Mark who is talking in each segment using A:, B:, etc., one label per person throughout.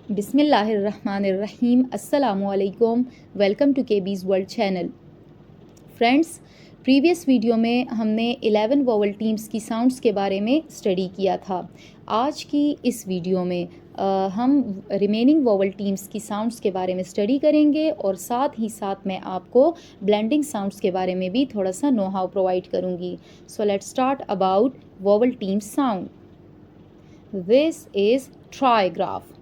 A: बिस्मिल्लाहिर्रहमानिर्रहीम। अस्सलामुअलैकुम। Welcome to KB's world channel. Friends, previous video में हमने 11 वोवल टीम्स की साउंड्स के बारे में स्टडी किया था। आज की इस वीडियो में हम रिमेनिंग वोवल टीम्स की साउंड्स के बारे में स्टडी करेंगे और साथ ही साथ मैं आपको ब्लेंडिंग साउंड्स के बारे में भी थोड़ा सा नो हाउ प्रोवाइड करूँगी। So let's start about vowel teams sound. This is trigraph.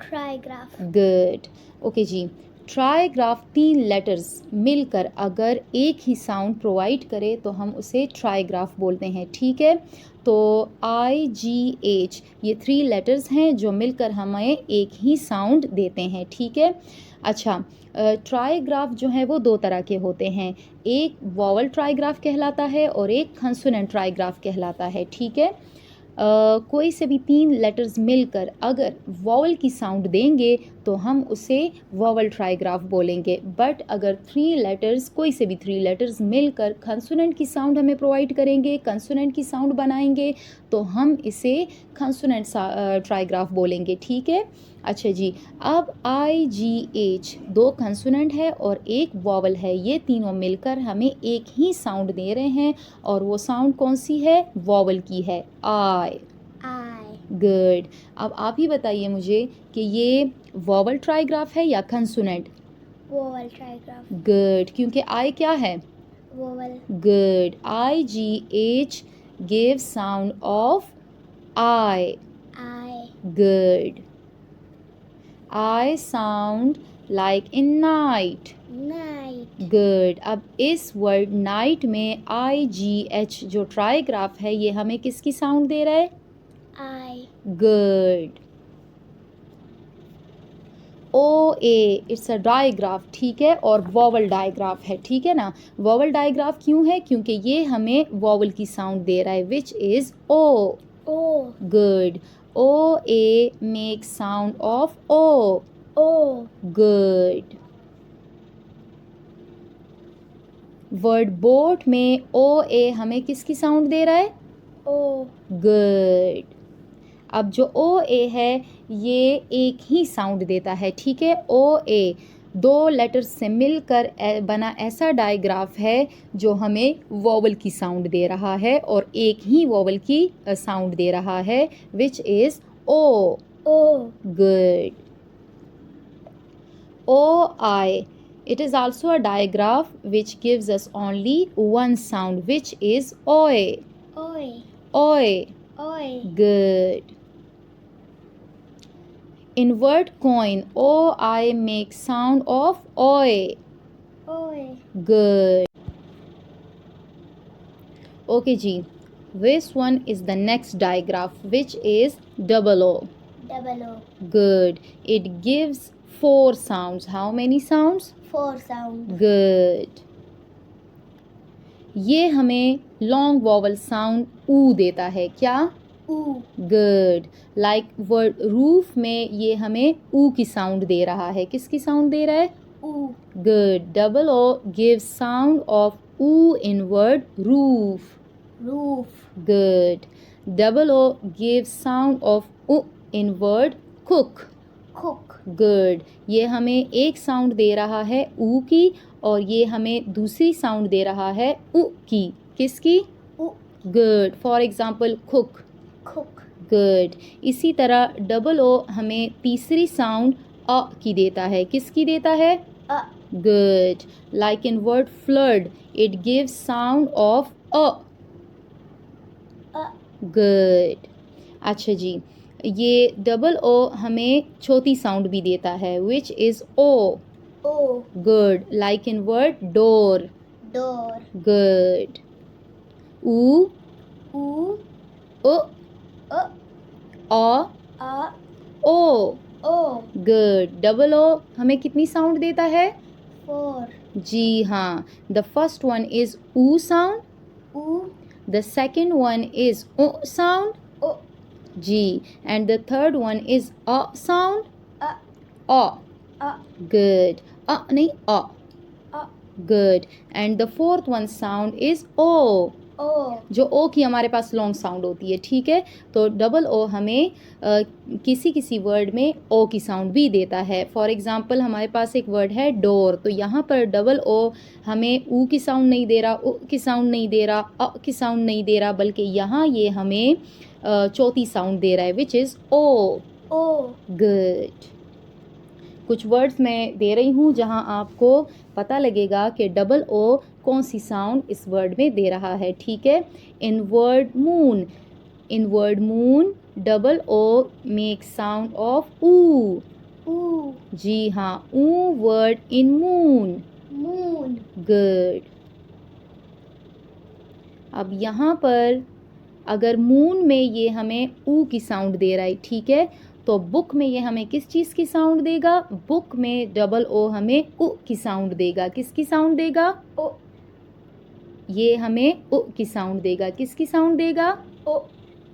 B: Trigraph.
A: Good. Okay जी, ट्राइग्राफ 3 लेटर्स मिलकर अगर एक ही साउंड प्रोवाइड करे तो हम उसे ट्राइग्राफ बोलते हैं। ठीक है, तो IGH ये 3 लेटर्स हैं जो मिलकर हमें एक ही साउंड देते हैं। ठीक है, अच्छा, ट्राइग्राफ जो है वो 2 तरह के होते हैं। एक वॉवल ट्राइग्राफ कहलाता है और एक कंसोनेंट ट्राइग्राफ कहलाता है। ठीक है, कोई से भी 3 लेटर्स मिलकर अगर वॉवल की साउंड देंगे तो हम उसे वॉवल ट्राइग्राफ बोलेंगे। बट अगर 3 लेटर्स कोई से भी 3 लेटर्स मिलकर कंसोनेंट की साउंड हमें प्रोवाइड करेंगे, कंसोनेंट की साउंड बनाएंगे, तो हम इसे कंसोनेंट ट्राइग्राफ बोलेंगे। ठीक है, अच्छा जी, अब IGH 2 कंसोनेंट है और एक वॉवल है, ये तीनों मिलकर हमें एक ही साउंड दे रहे हैं और वो साउंड कौन सी है? वॉवल की है, आई। गुड। अब आप ही बताइए मुझे कि ये वॉवल ट्राइग्राफ है या कंसोनेंट?
B: वोवल ट्राइग्राफ।
A: गुड, क्योंकि आई क्या है?
B: Vowel.
A: Good. IGH gives sound of I. Good. I sound like in night.
B: Night.
A: Good. अब इस वर्ड नाइट में IGH जो ट्राइग्राफ है ये हमें किसकी साउंड दे रहा है?
B: I.
A: Good. OA it's a digraph, ठीक है, और वॉवल डायग्राफ है। ठीक है ना, वॉवल डायग्राफ क्यों है? क्योंकि ये हमें वॉवल की साउंड दे रहा है, which is O. Good. OA make sound of O. Good. Word boat में OA हमें किसकी साउंड दे रहा है? गुड। अब जो OA है ये एक ही साउंड देता है। ठीक है, OA 2 लेटर्स से मिलकर बना ऐसा डायग्राफ है जो हमें वॉवल की साउंड दे रहा है और एक ही वॉवल की साउंड दे रहा है, which is O. Good. OI, it is also a digraph which gives us only one sound, which is OI. Oi. Good. In word coin, OI makes sound of OI. Good. Okay जी, this one is the next digraph, which is double O. Good. It gives 4 sounds. How many sounds?
B: 4 sound.
A: Good. ये हमें long vowel sound ऊ देता है। क्या? Good. Like word roof में ये हमें ऊ की साउंड दे रहा है। किसकी साउंड दे रहा है? Good. Double O give sound of ऊ in word roof. Good. Double O give sound of ऊ इन वर्ड कुक। गुड। ये हमें एक साउंड दे रहा है ऊ की और ये हमें दूसरी साउंड दे रहा है उ की। किसकी? Good. For example cook. Good. इसी तरह डबल ओ हमें तीसरी साउंड अ की देता है। किसकी देता है? Good. Like in word flood, it gives sound of a. Good. अच्छा जी, ये डबल ओ हमें चौथी साउंड भी देता है, which is O. Good. Like in word door. Good. U. O. Good. Double O हमें कितनी साउंड देता है?
B: 4.
A: जी हाँ, the first one is U sound. The second one is O sound. Ji, and the third one is A sound. A. Good. नहीं A. Good. And the fourth one sound is O.
B: O.
A: जो ओ की हमारे पास long sound होती है, ठीक है। तो double O हमें किसी किसी वर्ड में ओ की साउंड भी देता है। फॉर एग्जांपल हमारे पास एक वर्ड है डोर, तो यहाँ पर डबल ओ हमें ऊ की साउंड नहीं दे रहा, उ की साउंड नहीं दे रहा, अ की साउंड नहीं दे रहा, बल्कि यहाँ ये हमें चौथी साउंड दे रहा है, which is O.
B: O.
A: Good. कुछ वर्ड्स मैं दे रही हूँ जहाँ आपको पता लगेगा कि डबल ओ कौन सी साउंड इस वर्ड में दे रहा है, ठीक है। In word moon double O make sound of ऊ।
B: U.
A: जी हाँ, ऊ word in moon.
B: Moon.
A: Good. अब यहाँ पर अगर मून में ये हमें ऊ की साउंड दे रहा है, ठीक है, तो बुक में ये हमें किस चीज़ की साउंड देगा? बुक में डबल ओ हमें उ की साउंड देगा। किसकी साउंड देगा?
B: O.
A: ये हमें उ की साउंड देगा। किसकी साउंड देगा?
B: O.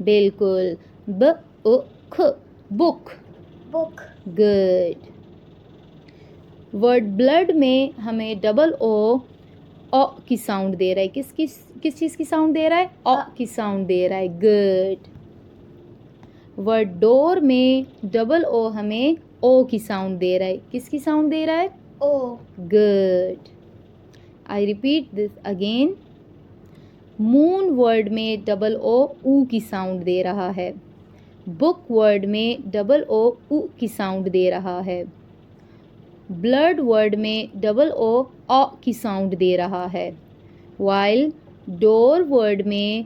A: बिल्कुल, ब उ ख, book.
B: Book.
A: Good. Word blood में हमें डबल ओ अ की साउंड दे रहा है। किस चीज़ की साउंड दे रहा है? अ की साउंड दे रहा है। गुड। वर्ड डोर में डबल ओ हमें ओ की साउंड दे रहा है। किसकी साउंड दे रहा है?
B: O.
A: Good. I repeat this again. Moon word में डबल ओ ऊ की साउंड दे रहा है। बुक वर्ड में डबल ओ ऊ की साउंड दे रहा है। ब्लड वर्ड में डबल ओ अ की साउंड दे रहा है। वाइल डोर वर्ड में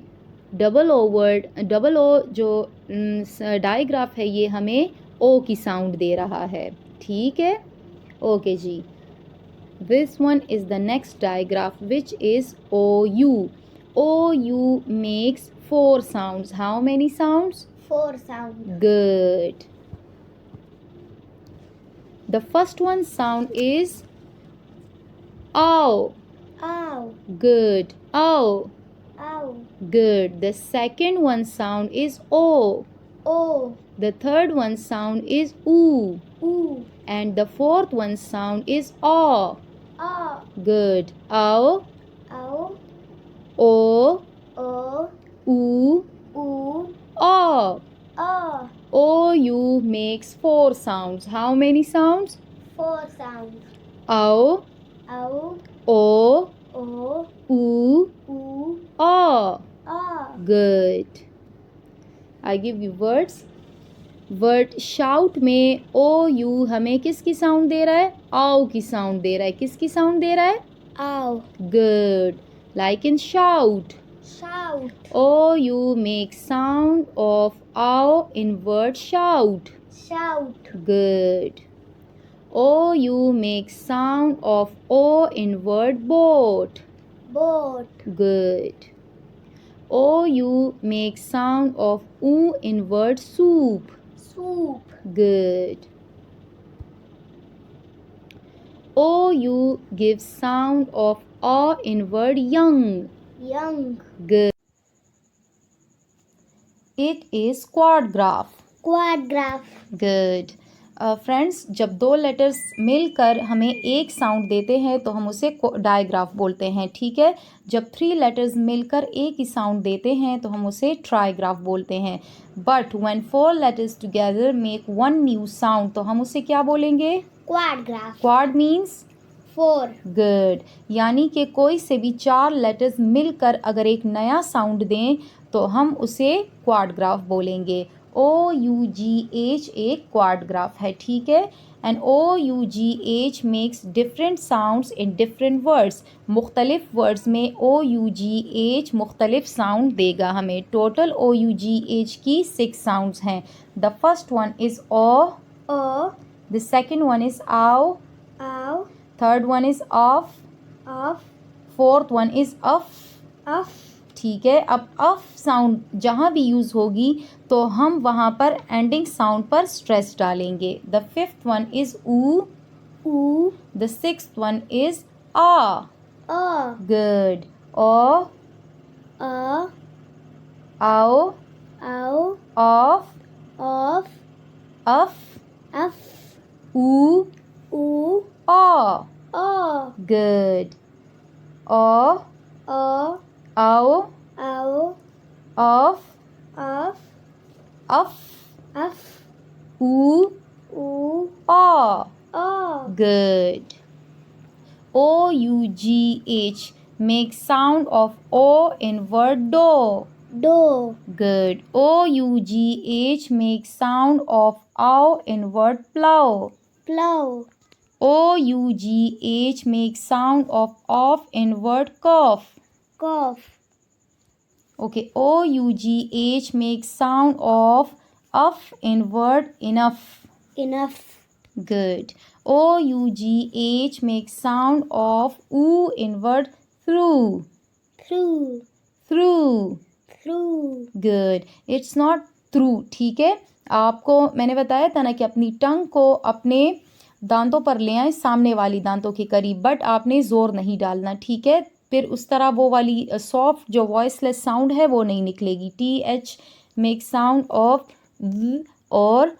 A: डबल ओ जो डायग्राफ है ये हमें ओ की साउंड दे रहा है, ठीक है। ओके जी, this one is the next digraph which is O U. O U makes 4 sounds. How many sounds?
B: 4 sounds.
A: Good. The first one sound is ow.
B: Ow.
A: Good. Ow.
B: Ow.
A: Good. The second one sound is o.
B: O.
A: The third one sound is oo.
B: Oo.
A: And the fourth one sound is aw.
B: A.
A: Good. Ow.
B: Ow.
A: O.
B: O.
A: Oo.
B: Oo.
A: Aw.
B: A.
A: O U makes 4 sounds. How many sounds?
B: 4 sounds.
A: Ow.
B: Ow.
A: O.
B: O.
A: Oo.
B: Oo.
A: Aw.
B: A.
A: Good. I give you words. Word shout में ओ you हमें किसकी sound दे रहा है? आओ की sound दे रहा है। किसकी साउंड दे रहा है?
B: Ow.
A: Good. Like in shout,
B: Shout.
A: O U make sound of आओ in word shout.
B: Shout.
A: Good. O you make sound of O in word boat.
B: Boat.
A: Good. O you make sound of U in word soup.
B: Soup.
A: Good. O you give sound of A in word young.
B: Young.
A: Good. It is quad graph.
B: Quad graph.
A: Good. Friends, जब दो letters मिलकर हमें एक sound देते हैं तो हम उसे डायग्राफ बोलते हैं, ठीक है। जब 3 लेटर्स मिलकर एक ही साउंड देते हैं तो हम उसे ट्राईग्राफ बोलते हैं। But when 4 letters together make 1 new sound तो हम उसे क्या बोलेंगे?
B: Quad graph.
A: Quad means
B: 4.
A: Good. यानी कि कोई से भी 4 लेटर्स मिलकर अगर एक नया साउंड दें तो हम उसे क्वाडग्राफ बोलेंगे। OUGH एक क्वाडग्राफ है, ठीक है। And OUGH makes different sounds in different words. मुख्तलिफ वर्ड्स में OUGH मुख्तलिफ साउंड देगा हमें। टोटल OUGH की 6 साउंड्स हैं। The first one is O,
B: O.
A: The second one is ow,
B: Ow.
A: Third one is off,
B: Off.
A: Fourth one is uff,
B: Off.
A: ठीक है। अब अफ साउंड जहाँ भी यूज़ होगी तो हम वहाँ पर एंडिंग साउंड पर स्ट्रेस डालेंगे। The fifth one is oo,
B: Oo.
A: The sixth one is ah.
B: A.
A: Good. O,
B: A.
A: Ow,
B: Ow.
A: Off,
B: Off.
A: Uff,
B: F.
A: Oo,
B: Oo.
A: Ah.
B: A.
A: Good. O,
B: O.
A: Ow, oo,
B: U,
A: aw.
B: O.
A: Good. OUGH makes sound of O in word do.
B: Do.
A: Good. OUGH makes sound of ow in word plow.
B: Plow.
A: OUGH makes sound of off in word cough.
B: Cough.
A: Okay. OUGH makes sound of uff in word enough.
B: Enough.
A: Good. OUGH makes sound of oo in word through.
B: Through.
A: Through.
B: Through.
A: Good. It's not through. ठीक है, आपको मैंने बताया था ना कि अपनी टंग को अपने दांतों पर ले आए, सामने वाली दांतों के करीब, बट आपने जोर नहीं डालना, ठीक है। फिर उस तरह वो वाली सॉफ्ट जो वॉइसलेस साउंड है वो नहीं निकलेगी। TH मेक साउंड ऑफ और,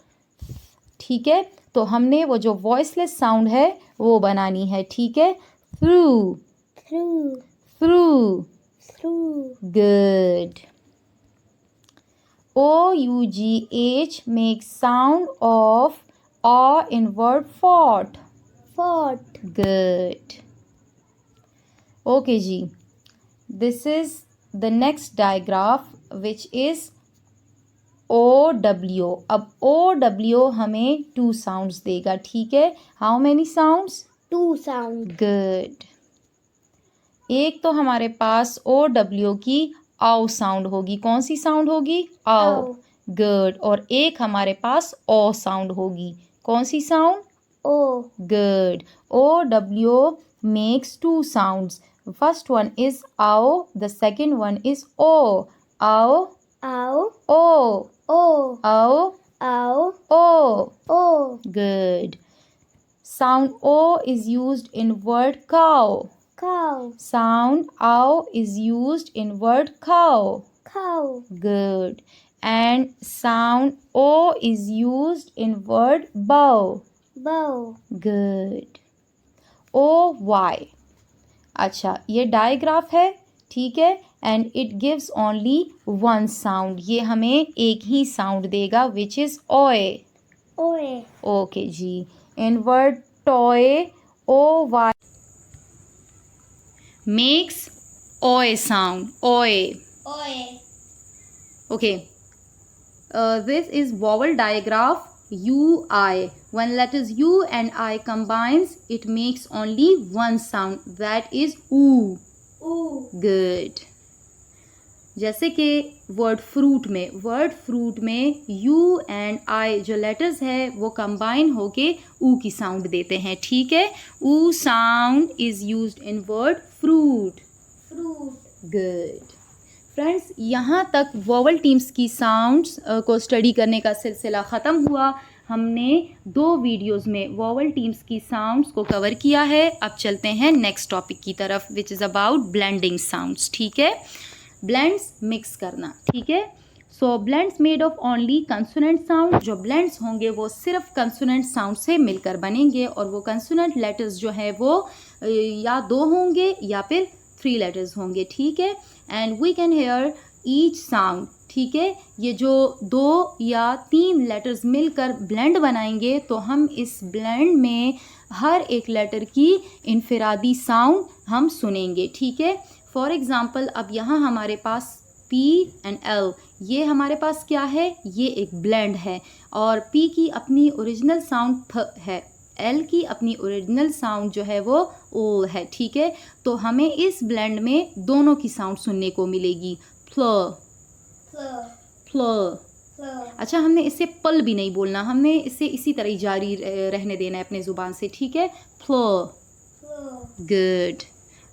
A: ठीक है। तो हमने वो जो वॉइसलेस साउंड है वो बनानी है, ठीक है। Through,
B: Through.
A: Through.
B: Through.
A: Good. OUGH makes sound of aw in word fought.
B: Fort.
A: Good. Okay जी. This is the next digraph which is OW. अब OW हमें 2 sounds देगा, ठीक है। How many sounds?
B: 2 sound.
A: Good. एक तो हमारे पास OW की आओ साउंड होगी। कौन सी साउंड होगी? आओ।
B: Ow.
A: गुड। और एक हमारे पास ओ साउंड होगी। कौन सी sound?
B: O.
A: Good. OW makes 2 sounds. First one is आओ, the second one is ओ। आओ,
B: Ow.
A: ओ,
B: O.
A: आओ,
B: Ow.
A: O.
B: O.
A: Good. Sound O is used in word cow.
B: Cow.
A: Sound ow is used in word cow.
B: Cow.
A: Good. And sound o is used in word bow.
B: Bow.
A: Good. OY. अच्छा, ये digraph है, ठीक है। And it gives only 1 sound. ये हमें एक ही sound देगा विच इज ओए।
B: Oe.
A: ओके जी। In word toy, OY makes oi sound. Oi.
B: Oe.
A: Okay. This is vowel digraph UI. When letters U and I combines, it makes only 1 sound. That is oo.
B: Oo.
A: Good. जैसे कि word fruit में you and I जो letters है वो combine होके ऊ की sound देते हैं, ठीक है। ऊ sound is used in word fruit.
B: Fruit.
A: Good. Friends, यहाँ तक वोवल टीम्स की साउंड्स को स्टडी करने का सिलसिला ख़त्म हुआ। हमने 2 वीडियोस में वोवल टीम्स की साउंड्स को कवर किया है। अब चलते हैं नेक्स्ट टॉपिक की तरफ which is about blending sounds, ठीक है। ब्लेंड्स मिक्स करना, ठीक है। So blends made of only consonant sound. जो ब्लेंड्स होंगे वो सिर्फ कंसोनेंट साउंड से मिलकर बनेंगे और वो कंसोनेंट लेटर्स जो है वो या 2 होंगे या फिर 3 लेटर्स होंगे, ठीक है। And we can hear each sound, ठीक है। ये जो 2 या 3 लेटर्स मिलकर ब्लेंड बनाएंगे तो हम इस ब्लेंड में हर एक लेटर की इनफिरादी साउंड हम सुनेंगे, ठीक है। फॉर एग्ज़ाम्पल, अब यहाँ हमारे पास P एंड L, ये हमारे पास क्या है? ये एक ब्लेंड है और P की अपनी ओरिजिनल साउंड थ है, L की अपनी ओरिजिनल साउंड जो है वो ओ है, ठीक है। तो हमें इस ब्लेंड में दोनों की साउंड सुनने को मिलेगी, फ्ल फ्ल। अच्छा, हमने इसे पल भी नहीं बोलना, हमने इसे इसी तरह ही जारी रहने देना है अपने ज़ुबान से, ठीक है। फ्ल। Good.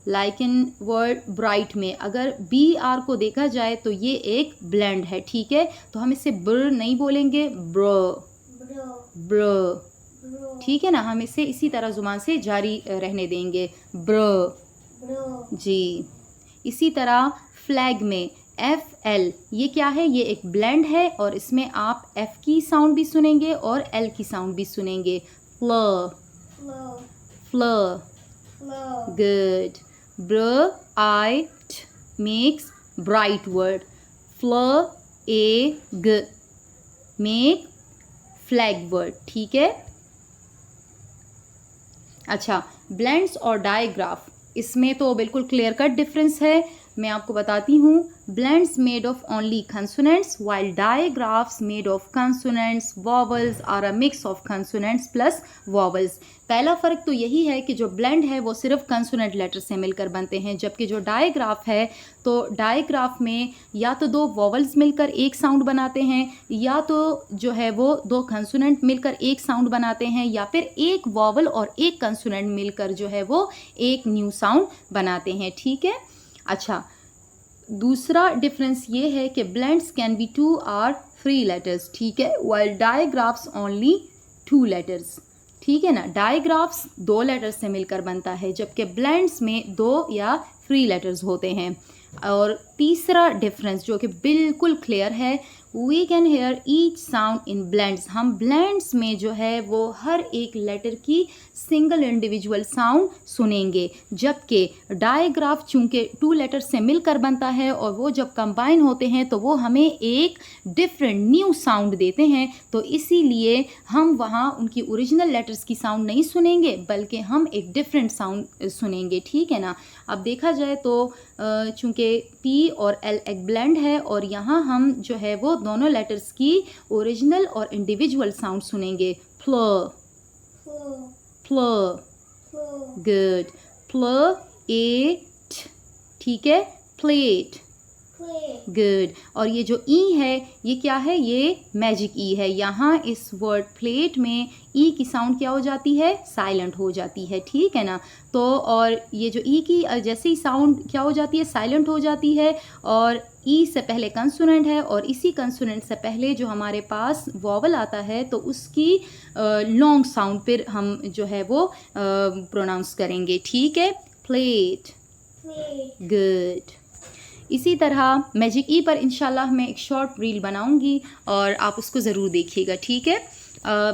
A: Like in word bright में अगर BR को देखा जाए तो ये एक ब्लेंड है, ठीक है। तो हम इसे ब्र नहीं बोलेंगे, ब्र ब्र, ठीक है ना। हम इसे इसी तरह ज़ुबान से जारी रहने देंगे, ब्र जी। इसी तरह फ्लैग में FL, ये क्या है? ये एक ब्लेंड है और इसमें आप F की साउंड भी सुनेंगे और L की साउंड भी सुनेंगे, फ्ल फ्ल। Good. Bright makes bright word. Flag make flag word, ठीक है। अच्छा, ब्लेंड्स और डायग्राफ, इसमें तो बिल्कुल क्लियर कट डिफरेंस है। मैं आपको बताती हूँ, blends made of only consonants while digraphs made of consonants vowels are a mix of consonants plus vowels. पहला फ़र्क तो यही है कि जो ब्लेंड है वो सिर्फ कंसोनेंट लेटर से मिलकर बनते हैं, जबकि जो डायग्राफ है तो डायग्राफ में या तो दो वॉवल्स मिलकर एक साउंड बनाते हैं, या तो जो है वो दो कंसोनेंट मिलकर एक साउंड बनाते हैं, या फिर एक वॉवल और एक कंसोनेंट मिलकर जो है वो एक न्यू साउंड बनाते हैं, ठीक है। अच्छा, दूसरा डिफरेंस ये है कि ब्लेंड्स कैन बी 2 और 3 लेटर्स, ठीक है, वाइल डायग्राफ्स ओनली 2 लेटर्स, ठीक है ना। डायग्राफ्स 2 लेटर्स से मिलकर बनता है, जबकि ब्लेंड्स में 2 या 3 लेटर्स होते हैं। और तीसरा डिफरेंस जो कि बिल्कुल क्लियर है, we can hear each sound in blends. हम ब्लेंड्स में जो है वो हर एक लेटर की सिंगल इंडिविजुअल साउंड सुनेंगे, जबकि डायग्राफ चूंकि 2 लेटर से मिलकर बनता है और वो जब कंबाइन होते हैं तो वो हमें एक डिफरेंट न्यू साउंड देते हैं, तो इसीलिए हम वहाँ उनकी ओरिजिनल लेटर्स की साउंड नहीं सुनेंगे, बल्कि हम एक डिफरेंट साउंड सुनेंगे, ठीक है ना। अब देखा जाए तो चूँकि पी और एल एक ब्लेंड है, और यहाँ हम जो है वो दोनों लेटर्स की ओरिजिनल और इंडिविजुअल साउंड सुनेंगे। फ्ल, फ्ल, गुड, प्लेट, ठीक है, प्लेट, गुड। और ये जो ई है ये क्या है, ये मैजिक ई है। यहाँ इस वर्ड प्लेट में ई की साउंड क्या हो जाती है, साइलेंट हो जाती है, ठीक है ना। तो और ये जो ई की जैसे ही साउंड क्या हो जाती है, साइलेंट हो जाती है, और ई से पहले कंसोनेंट है और इसी कंसोनेंट से पहले जो हमारे पास वॉवल आता है तो उसकी लॉन्ग साउंड फिर हम जो है वो प्रोनाउंस करेंगे, ठीक है। Plate, good. इसी तरह मैजिक ई पर इंशाल्लाह मैं एक शॉर्ट रील बनाऊंगी और आप उसको ज़रूर देखिएगा, ठीक है।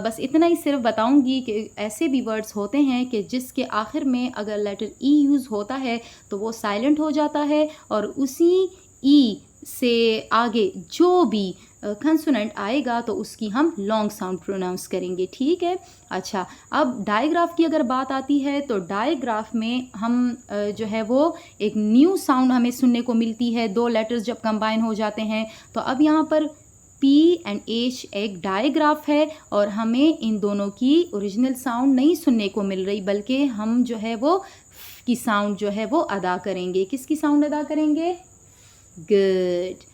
A: बस इतना ही सिर्फ बताऊंगी कि ऐसे भी वर्ड्स होते हैं कि जिसके आखिर में अगर लेटर ई यूज़ होता है तो वो साइलेंट हो जाता है, और उसी ई से आगे जो भी कंसोनेंट आएगा तो उसकी हम लॉन्ग साउंड प्रोनाउंस करेंगे, ठीक है। अच्छा, अब डायग्राफ की अगर बात आती है तो डायग्राफ में हम जो है वो एक न्यू साउंड हमें सुनने को मिलती है, 2 लेटर्स जब कंबाइन हो जाते हैं। तो अब यहाँ पर पी एंड एच एक डायग्राफ है और हमें इन दोनों की ओरिजिनल साउंड नहीं सुनने को मिल रही, बल्कि हम जो है वो की साउंड जो है वो अदा करेंगे। किसकी साउंड अदा करेंगे, गुड,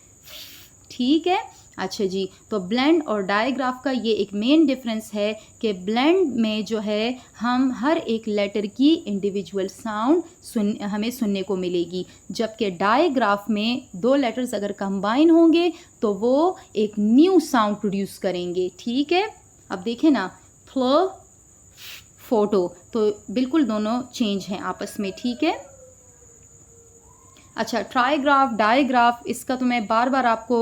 A: ठीक है। अच्छा जी, तो ब्लेंड और डायग्राफ का ये एक मेन डिफरेंस है कि ब्लेंड में जो है हम हर एक लेटर की इंडिविजुअल साउंड हमें सुनने को मिलेगी, जबकि डायग्राफ में 2 लेटर्स अगर कंबाइन होंगे तो वो एक न्यू साउंड प्रोड्यूस करेंगे, ठीक है। अब देखें ना, फ्लो, फोटो, तो बिल्कुल दोनों चेंज हैं आपस में, ठीक है। अच्छा, ट्राईग्राफ, डायग्राफ, इसका तो मैं बार बार आपको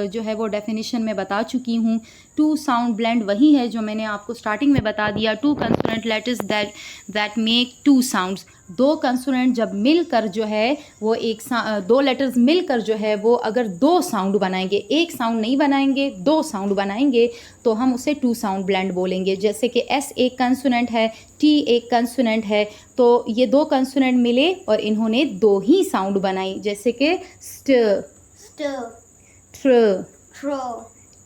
A: जो है वो डेफिनेशन में बता चुकी हूँ। 2 साउंड ब्लेंड वही है जो मैंने आपको स्टार्टिंग में बता दिया, 2 consonant letters that make 2 sounds. 2 consonant जब मिलकर जो है वो 2 लेटर्स मिलकर जो है वो अगर 2 साउंड बनाएंगे, एक साउंड नहीं बनाएंगे, 2 साउंड बनाएंगे, तो हम उसे 2 साउंड ब्लेंड बोलेंगे। जैसे कि एस एक कंसोनेंट है, टी एक कंसोनेंट है, तो ये 2 कंसोनेंट मिले और इन्होंने 2 ही साउंड बनाई, जैसे कि स्ट, ट्र,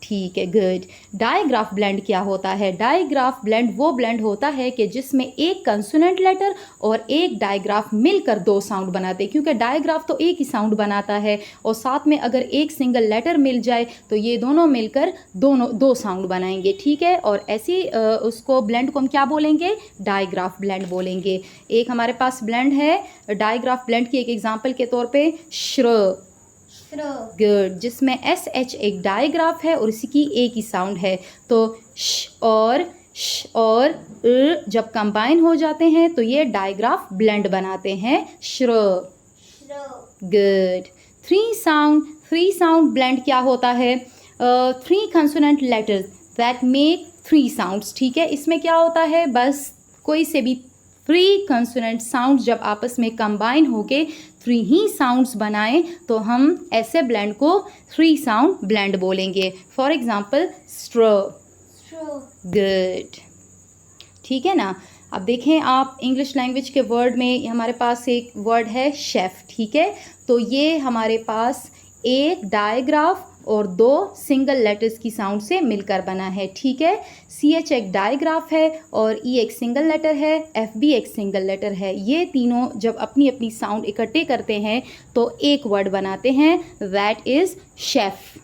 A: ठीक है, गुड। डायग्राफ ब्लेंड क्या होता है, डायग्राफ ब्लेंड वो ब्लेंड होता है कि जिसमें एक कंसोनेंट लेटर और एक डायग्राफ मिलकर 2 साउंड बनाते हैं, क्योंकि डायग्राफ तो एक ही साउंड बनाता है और साथ में अगर एक सिंगल लेटर मिल जाए तो ये दोनों मिलकर 2 साउंड बनाएंगे, ठीक है। और ऐसी उसको ब्लेंड को हम क्या बोलेंगे, डायग्राफ ब्लेंड बोलेंगे। एक हमारे पास ब्लेंड है डायग्राफ ब्लेंड की, एक एग्जाम्पल के तौर पर श्र, गुड, जिसमें एस एच एक डायग्राफ है और इसकी एक ही साउंड है। तो श और जब कंबाइन हो जाते हैं तो ये डायग्राफ ब्लेंड बनाते हैं, श्र, गुड। 3 साउंड ब्लेंड क्या होता है, 3 consonant letters that make 3 sounds, ठीक है। इसमें क्या होता है, बस कोई से भी 3 कंसोनेंट साउंड्स जब आपस में कंबाइन होके 3 ही साउंड्स बनाएं तो हम ऐसे ब्लेंड को 3 साउंड ब्लेंड बोलेंगे। फॉर एग्जांपल स्ट्र,
B: True.
A: गुड, ठीक है ना। अब देखें आप इंग्लिश लैंग्वेज के वर्ड में हमारे पास एक वर्ड है शेफ़, ठीक है। तो ये हमारे पास एक डायग्राफ और दो सिंगल लेटर्स की साउंड से मिलकर बना है, ठीक है। CH एक डायग्राफ है और E एक सिंगल लेटर है, FB एक सिंगल लेटर है। ये तीनों जब अपनी अपनी साउंड इकट्ठे करते हैं तो एक वर्ड बनाते हैं, that is chef.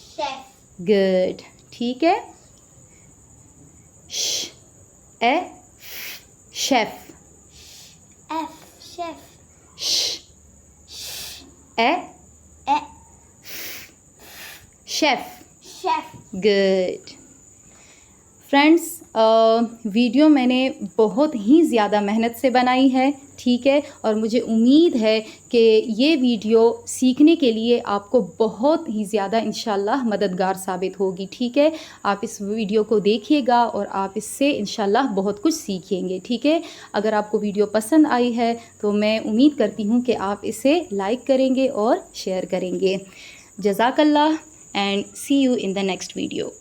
B: Chef.
A: Good, ठीक है। ए शेफ,
B: F. Chef.
A: ए
B: E.
A: Chef.
B: Chef.
A: Good friends, video मैंने बहुत ही ज़्यादा मेहनत से बनाई है, ठीक है। और मुझे उम्मीद है कि ये वीडियो सीखने के लिए आपको बहुत ही ज़्यादा इंशाल्लाह मददगार साबित होगी, ठीक है। आप इस वीडियो को देखिएगा और आप इससे इंशाल्लाह बहुत कुछ सीखेंगे, ठीक है। अगर आपको वीडियो पसंद आई है तो मैं उम्मीद करती हूँ कि आप इसे लाइक करेंगे और शेयर करेंगे। जज़ाकल्लाह and see you in the next video.